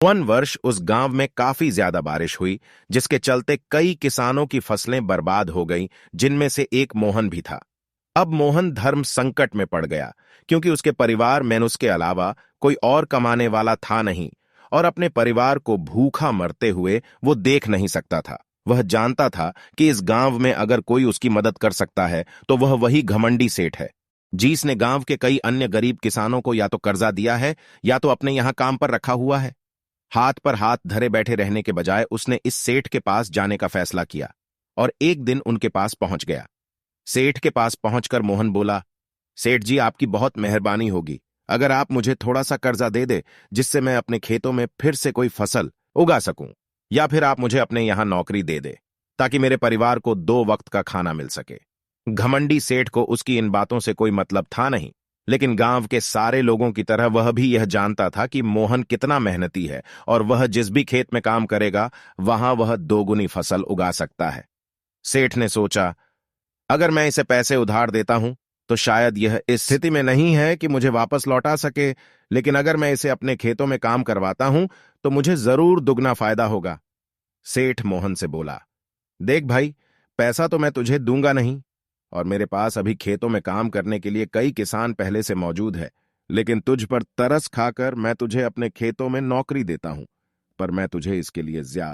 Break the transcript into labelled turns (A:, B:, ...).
A: One वर्ष उस गांव में काफी ज्यादा बारिश हुई, जिसके चलते कई किसानों की फसलें बर्बाद हो गईं, जिनमें से एक मोहन भी था। अब मोहन धर्म संकट में पड़ गया, क्योंकि उसके परिवार में उसके अलावा कोई और कमाने वाला था नहीं, और अपने परिवार को भूखा मरते हुए वो देख नहीं सकता था। वह जानता था कि इस गांव में अगर कोई उसकी मदद कर सकता है तो वह वही घमंडी सेठ है, जिसने गांव के कई अन्य गरीब किसानों को या तो कर्जा दिया है या तो अपने यहां काम पर रखा हुआ है। हाथ पर हाथ धरे बैठे रहने के बजाय उसने इस सेठ के पास जाने का फैसला किया और एक दिन उनके पास पहुंच गया। सेठ के पास पहुंचकर मोहन बोला, सेठ जी, आपकी बहुत मेहरबानी होगी अगर आप मुझे थोड़ा सा कर्जा दे दे, जिससे मैं अपने खेतों में फिर से कोई फसल उगा सकूं, या फिर आप मुझे अपने यहां नौकरी दे दे ताकि मेरे परिवार को 2 वक्त का खाना मिल सके। घमंडी सेठ को उसकी इन बातों से कोई मतलब था नहीं, लेकिन गांव के सारे लोगों की तरह वह भी यह जानता था कि मोहन कितना मेहनती है और वह जिस भी खेत में काम करेगा वहां वह 2 गुनी फसल उगा सकता है। सेठ ने सोचा, अगर मैं इसे पैसे उधार देता हूं तो शायद यह इस स्थिति में नहीं है कि मुझे वापस लौटा सके, लेकिन अगर मैं इसे अपने खेतों में काम करवाता हूं तो मुझे जरूर दुगना फायदा होगा। सेठ मोहन से बोला, देख भाई, पैसा तो मैं तुझे दूंगा नहीं, और मेरे पास अभी खेतों में काम करने के लिए कई किसान पहले से मौजूद है, लेकिन तुझ पर तरस खाकर मैं तुझे अपने खेतों में नौकरी देता हूं, पर मैं तुझे इसके लिए ज्यादा